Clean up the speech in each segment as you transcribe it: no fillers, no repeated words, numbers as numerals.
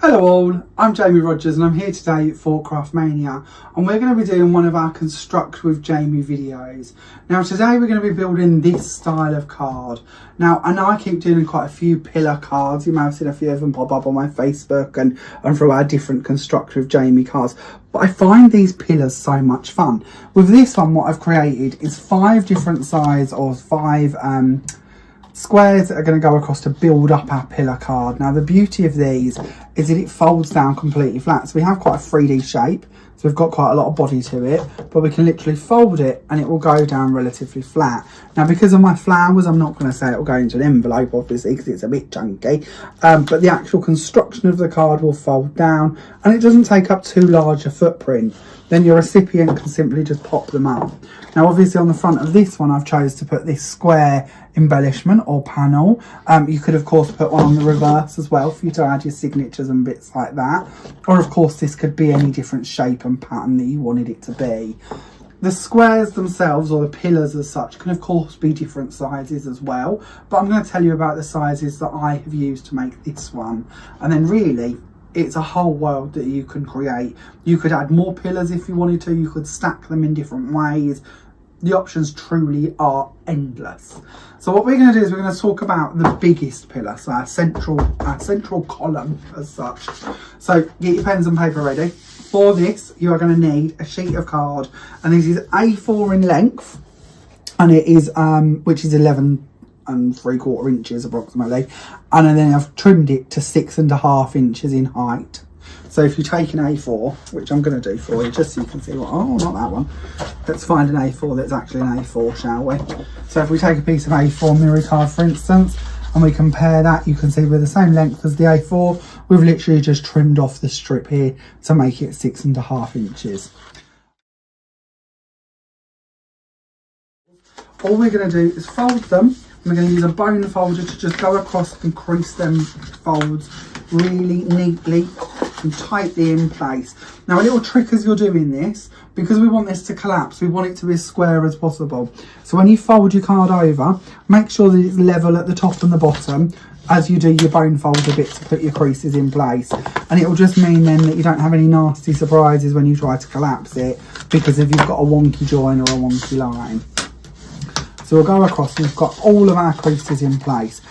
Hello all, I'm Jamie Rodgers and I'm here today for Craftmania, and we're going to be doing one of our Construct with Jamie videos. Now today we're going to be building this style of card. Now I know I keep doing quite a few pillar cards, you may have seen a few of them pop up on my Facebook and through our different Construct with Jamie cards, but I find these pillars so much fun. With this one, what I've created is 5 different sides or 5 squares that are going to go across to build up our pillar card. Now the beauty of these is that it folds down completely flat, so we have quite a 3D shape, so we've got quite a lot of body to it, but we can literally fold it and it will go down relatively flat. Now because of my flowers, I'm not going to say it will go into an envelope obviously because it's a bit chunky, but the actual construction of the card will fold down and it doesn't take up too large a footprint. Then your recipient can simply just pop them up. Now obviously on the front of this one I've chose to put this square embellishment or panel. You could of course put one on the reverse as well for you to add your signatures and bits like that, or of course this could be any different shape and pattern that you wanted it to be. The squares themselves, or the pillars as such, can of course be different sizes as well, but I'm going to tell you about the sizes that I have used to make this one, and then really it's a whole world that you can create. You could add more pillars if you wanted to, you could stack them in different ways. The options truly are endless. So what we're going to do is we're going to talk about the biggest pillar, so our central column as such. So get your pens and paper ready. For this you are going to need a sheet of card, and this is A4 in length, and it is which is 11 3/4 inches approximately, and then I've trimmed it to 6.5 inches in height. So if you take an A4, which I'm going to do for you just so you can see what, oh not that one, let's find an A4 that's actually an A4, shall we? So if we take a piece of A4 mirror card for instance and we compare that, you can see we're the same length as the A4. We've literally just trimmed off the strip here to make it 6.5 inches. All we're going to do is fold them. We're going to use a bone folder to just go across and crease them folds really neatly and tightly in place. Now a little trick as you're doing this, because we want this to collapse, we want it to be as square as possible. So when you fold your card over, make sure that it's level at the top and the bottom as you do your bone folder bit to put your creases in place. And it will just mean then that you don't have any nasty surprises when you try to collapse it, because if you've got a wonky join or a wonky line. So we'll go across and we've got all of our creases in place.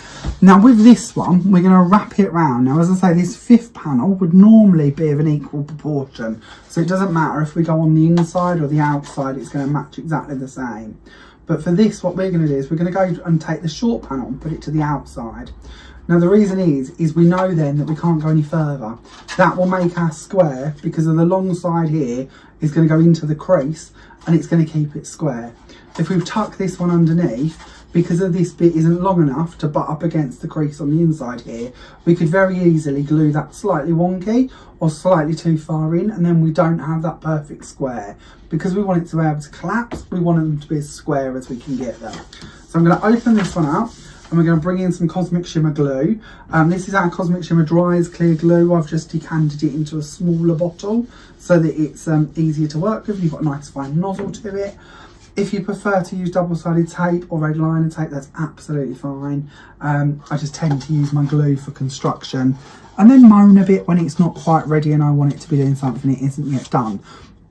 Now with this one, we're going to wrap it round. Now as I say, this 5th panel would normally be of an equal proportion. So it doesn't matter if we go on the inside or the outside, it's going to match exactly the same. But for this, what we're going to do is we're going to go and take the short panel and put it to the outside. Now the reason is we know then that we can't go any further. That will make our square, because of the long side here, is going to go into the crease and it's going to keep it square. If we tuck this one underneath, because of this bit isn't long enough to butt up against the crease on the inside here, we could very easily glue that slightly wonky or slightly too far in, and then we don't have that perfect square. Because we want it to be able to collapse, we want them to be as square as we can get them. So I'm going to open this one up and we're going to bring in some Cosmic Shimmer glue. This is our Cosmic Shimmer Dries Clear Glue. I've just decanted it into a smaller bottle so that it's easier to work with. You've got a nice fine nozzle to it. If you prefer to use double-sided tape or red liner tape, that's absolutely fine. I just tend to use my glue for construction and then moan a bit when it's not quite ready and I want it to be doing something it isn't yet done.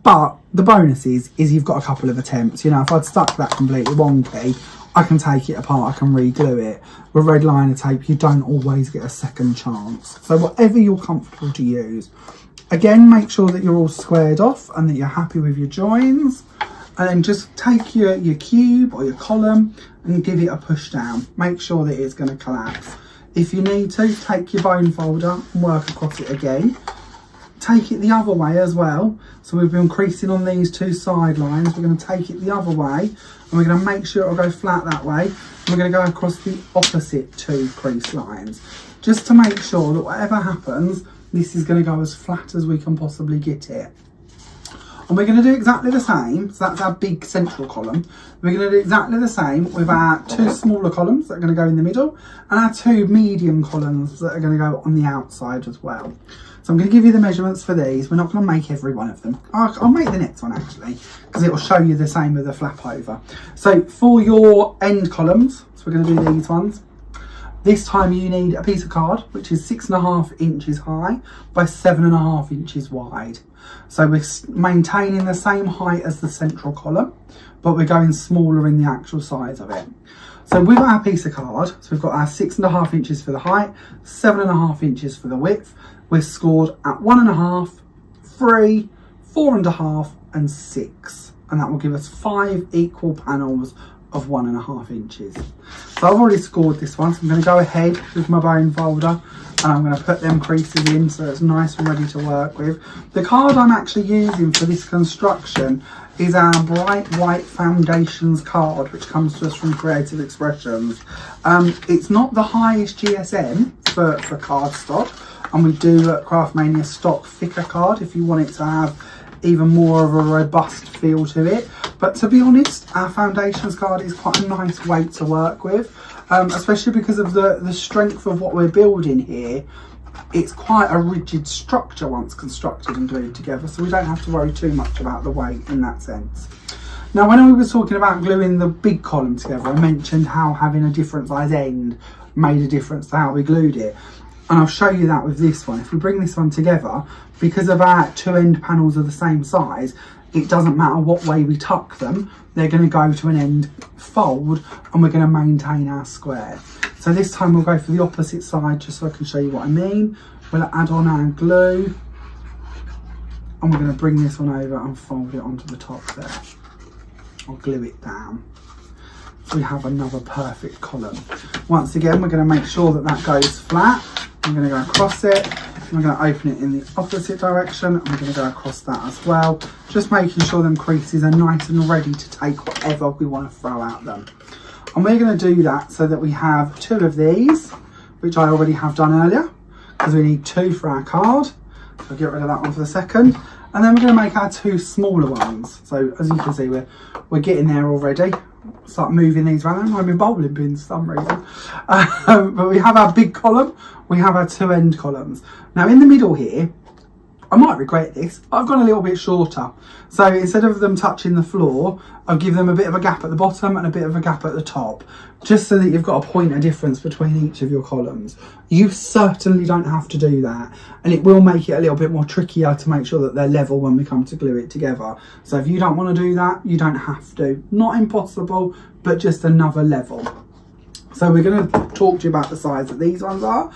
But the bonus is you've got a couple of attempts. You know, if I'd stuck that completely wonky, I can take it apart, I can re-glue it. With red liner tape, you don't always get a second chance. So whatever you're comfortable to use. Again, make sure that you're all squared off and that you're happy with your joins. And then just take your cube or your column and give it a push down. Make sure that it's going to collapse. If you need to, take your bone folder and work across it again. Take it the other way as well. So we've been creasing on these 2 side lines. We're going to take it the other way and we're going to make sure it'll go flat that way. And we're going to go across the opposite 2 crease lines. Just to make sure that whatever happens, this is going to go as flat as we can possibly get it. And we're going to do exactly the same, so that's our big central column. We're going to do exactly the same with our 2 smaller columns that are going to go in the middle and our 2 medium columns that are going to go on the outside as well. So I'm going to give you the measurements for these. We're not going to make every one of them. I'll make the next one actually, because it will show you the same with the flap over. So for your end columns, so we're going to do these ones. This time you need a piece of card which is 6.5 inches high by 7.5 inches wide. So we're maintaining the same height as the central column, but we're going smaller in the actual size of it. So with our piece of card, so we've got our 6.5 inches for the height, 7.5 inches for the width. We're scored at 1.5, 3, 4.5 and 6. And that will give us 5 equal panels of 1.5 inches. So I've already scored this one, so I'm going to go ahead with my bone folder and I'm going to put them creases in so it's nice and ready to work with. The card I'm actually using for this construction is our Bright White Foundations card, which comes to us from Creative Expressions. It's not the highest GSM for card stock, and we do at Craftmania stock thicker card if you want it to have even more of a robust feel to it. But to be honest, our foundations card is quite a nice weight to work with, especially because of the strength of what we're building here. It's quite a rigid structure once constructed and glued together, so we don't have to worry too much about the weight in that sense. Now, when we were talking about gluing the big column together, I mentioned how having a different size end made a difference to how we glued it. And I'll show you that with this one. If we bring this one together, because of our two end panels are the same size, it doesn't matter what way we tuck them, they're going to go to an end fold and we're going to maintain our square. So this time we'll go for the opposite side just so I can show you what I mean. We'll add on our glue and we're going to bring this one over and fold it onto the top there. I'll glue it down. So we have another perfect column. Once again, we're going to make sure that that goes flat. I'm going to go across it. I'm going to open it in the opposite direction. I'm going to go across that as well. Just making sure them creases are nice and ready to take whatever we want to throw at them. And we're going to do that so that we have 2 of these, which I already have done earlier, because we need 2 for our card. So I'll get rid of that one for the second. And then we're going to make our 2 smaller ones. So as you can see, we're getting there already. Start moving these around. I'm in bowling pins for some reason. But we have our big column, we have our 2 end columns. Now in the middle here, I might regret this, I've gone a little bit shorter. So instead of them touching the floor, I'll give them a bit of a gap at the bottom and a bit of a gap at the top, just so that you've got a point of difference between each of your columns. You certainly don't have to do that, and it will make it a little bit more trickier to make sure that they're level when we come to glue it together. So if you don't want to do that, you don't have to. Not impossible, but just another level. So we're going to talk to you about the size that these ones are.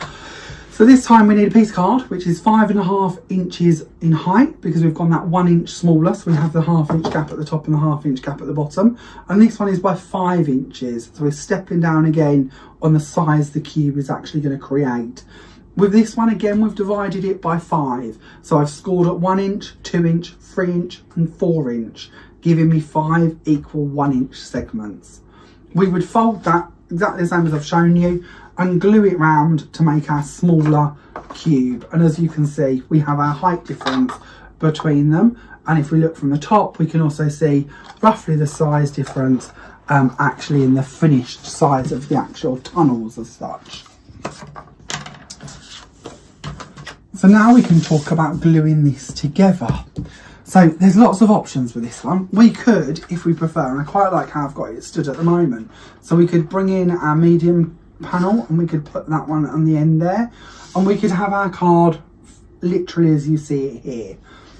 So this time we need a piece of card, which is 5.5 inches in height, because we've gone that 1 inch smaller. So we have the 1/2 inch gap at the top and the 1/2 inch gap at the bottom. And this one is by 5 inches. So we're stepping down again on the size the cube is actually going to create. With this one, again, we've divided it by 5. So I've scored at 1 inch, 2 inch, 3 inch and 4 inch, giving me 5 equal 1 inch segments. We would fold that exactly the same as I've shown you and glue it round to make our smaller cube. And as you can see, we have our height difference between them. And if we look from the top, we can also see roughly the size difference actually in the finished size of the actual tunnels as such. So now we can talk about gluing this together. So there's lots of options with this one. We could, if we prefer, and I quite like how I've got it stood at the moment. So we could bring in our medium panel and we could put that one on the end there. And we could have our card literally as you see it here.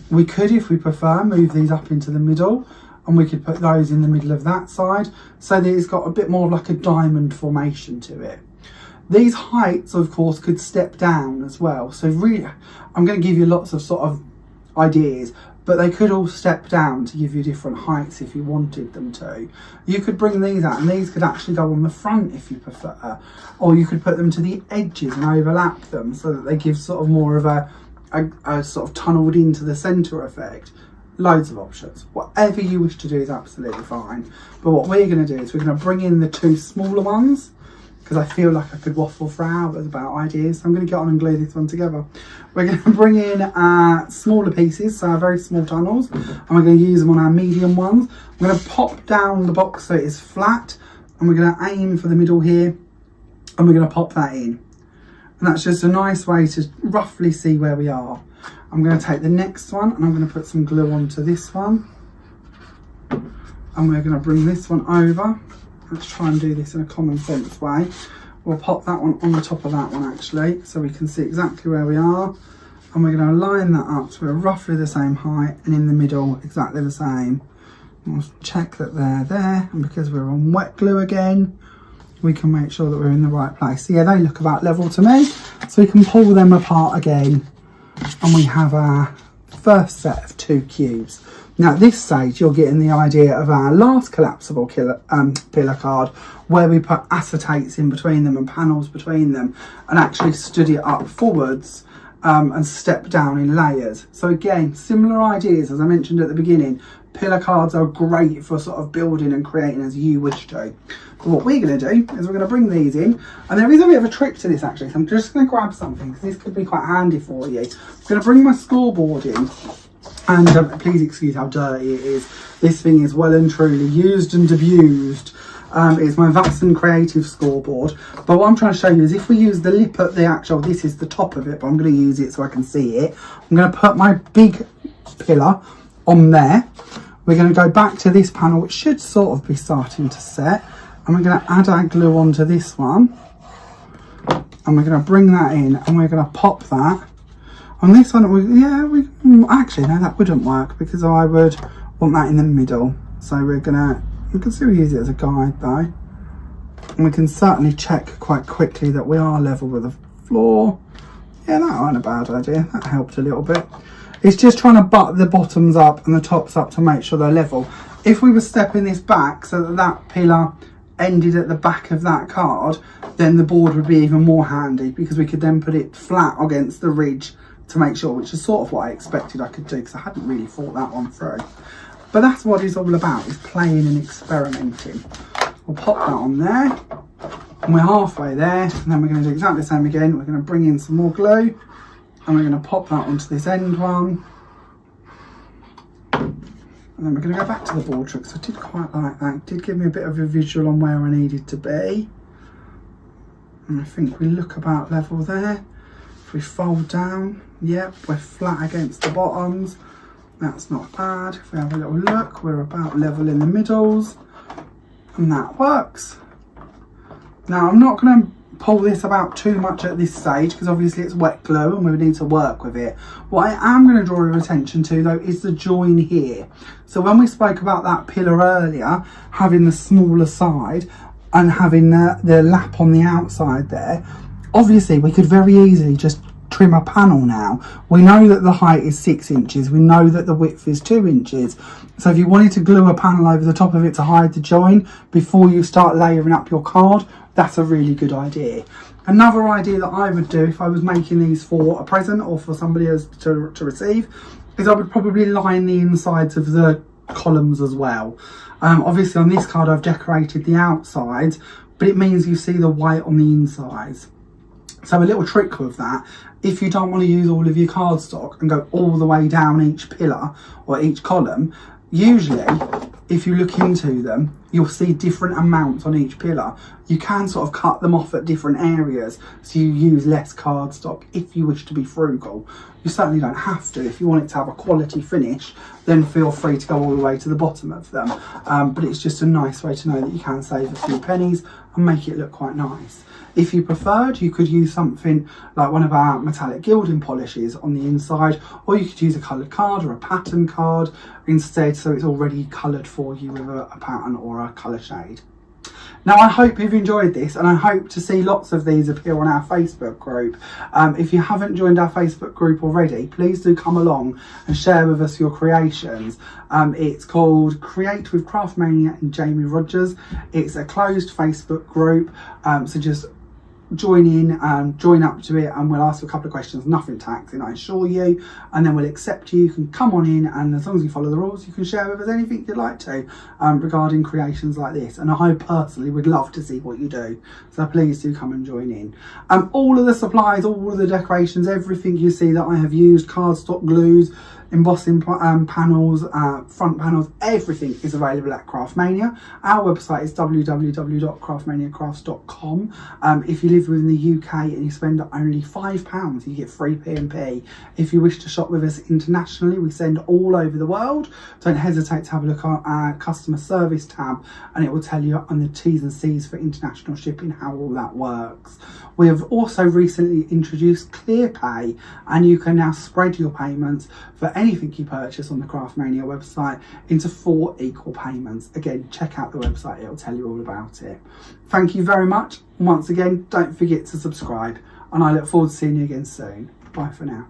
We could, if we prefer, move these up into the middle and we could put those in the middle of that side so that it's got a bit more of like a diamond formation to it. These heights, of course, could step down as well. So really, I'm going to give you lots of sort of ideas, but they could all step down to give you different heights if you wanted them to. You could bring these out and these could actually go on the front if you prefer, or you could put them to the edges and overlap them so that they give sort of more of a sort of tunneled into the centre effect. Loads of options. Whatever you wish to do is absolutely fine. But what we're going to do is we're going to bring in the 2 smaller ones, because I feel like I could waffle for hours about ideas. So I'm going to get on and glue this one together. We're going to bring in our smaller pieces, so our very small tunnels, and we're going to use them on our medium ones. I'm going to pop down the box so it is flat, and we're going to aim for the middle here, and we're going to pop that in. And that's just a nice way to roughly see where we are. I'm going to take the next one and I'm going to put some glue onto this one. And we're going to bring this one over. Let's try and do this in a common sense way. We'll pop that one on the top of that one actually, so we can see exactly where we are. And we're going to line that up so we're roughly the same height, and in the middle exactly the same. We'll check that they're there, and because we're on wet glue again, we can make sure that we're in the right place. So yeah, they look about level to me. So we can pull them apart again, and we have our first set of 2 cubes. Now at this stage, you're getting the idea of our last collapsible pillar card, where we put acetates in between them and panels between them, and actually stood it up forwards and stepped down in layers. So again, similar ideas as I mentioned at the beginning. Pillar cards are great for sort of building and creating as you wish to. But what we're going to do is we're going to bring these in, and there is a bit of a trick to this actually, so I'm just going to grab something because this could be quite handy for you. I'm going to bring my scoreboard in, and please excuse how dirty it is. This thing is well and truly used and abused. It's my Vatson Creative scoreboard, but what I'm trying to show you is if we use the lip at the actual, this is the top of it, but I'm going to use it so I can see it. I'm going to put my big pillar on there. We're going to go back to this panel, which should sort of be starting to set, and we're going to add our glue onto this one, and we're going to bring that in, and we're going to pop that on this one. Actually no, that wouldn't work because I would want that in the middle. So we can still use it as a guide though, and we can certainly check quite quickly that we are level with the floor. Yeah, that wasn't a bad idea. That helped a little bit. It's just trying to butt the bottoms up and the tops up to make sure they're level. If we were stepping this back so that that pillar ended at the back of that card, then the board would be even more handy because we could then put it flat against the ridge to make sure, which is sort of what I expected I could do because I hadn't really thought that one through. But that's what it's all about, is playing and experimenting. We'll pop that on there, and we're halfway there, and then we're going to do exactly the same again. We're going to bring in some more glue, and we're going to pop that onto this end one. And then we're going to go back to the board trick. So I did quite like that. It did give me a bit of a visual on where I needed to be. And I think we look about level there. If we fold down, yep, we're flat against the bottoms. That's not bad. If we have a little look, we're about level in the middles, and that works. Now I'm not going to pull this about too much at this stage because obviously it's wet glue and we need to work with it. What I am going to draw your attention to though is the join here. So when we spoke about that pillar earlier, having the smaller side and having the lap on the outside there, obviously we could very easily just trim a panel now. We know that the height is 6 inches. We know that the width is 2 inches. So if you wanted to glue a panel over the top of it to hide the join before you start layering up your card, that's a really good idea. Another idea that I would do if I was making these for a present or for somebody else to receive is I would probably line the insides of the columns as well. Obviously on this card I've decorated the outsides, but it means you see the white on the insides. So a little trick with that, if you don't want to use all of your cardstock and go all the way down each pillar or each column, usually if you look into them, you'll see different amounts on each pillar. You can sort of cut them off at different areas so you use less cardstock if you wish to be frugal. You certainly don't have to. If you want it to have a quality finish, then feel free to go all the way to the bottom of them. But it's just a nice way to know that you can save a few pennies and make it look quite nice. If you preferred, you could use something like one of our metallic gilding polishes on the inside, or you could use a coloured card or a pattern card instead, so it's already coloured for you with a pattern or a colour shade. Now I hope you've enjoyed this, and I hope to see lots of these appear on our Facebook group. If you haven't joined our Facebook group already, please do come along and share with us your creations. It's called Create with Craftmania and Jamie Rodgers. It's a closed Facebook group, so just join in, join up to it, and we'll ask a couple of questions, nothing taxing, I assure you, and then we'll accept you. You can come on in, and as long as you follow the rules, you can share with us anything you'd like to regarding creations like this, and I personally would love to see what you do, so please do come and join in. All of the supplies, all of the decorations, everything you see that I have used, cardstock, glues, embossing panels, front panels, everything is available at Craftmania. Our website is www.craftmaniacrafts.com. If you live within the UK and you spend only £5, you get free P&P. If you wish to shop with us internationally, we send all over the world. Don't hesitate to have a look at our customer service tab, and it will tell you on the T's and C's for international shipping how all that works. We have also recently introduced ClearPay, and you can now spread your payments for anything you purchase on the Craftmania website into 4 equal payments. Again, check out the website, it'll tell you all about it. Thank you very much. Once again, don't forget to subscribe, and I look forward to seeing you again soon. Bye for now.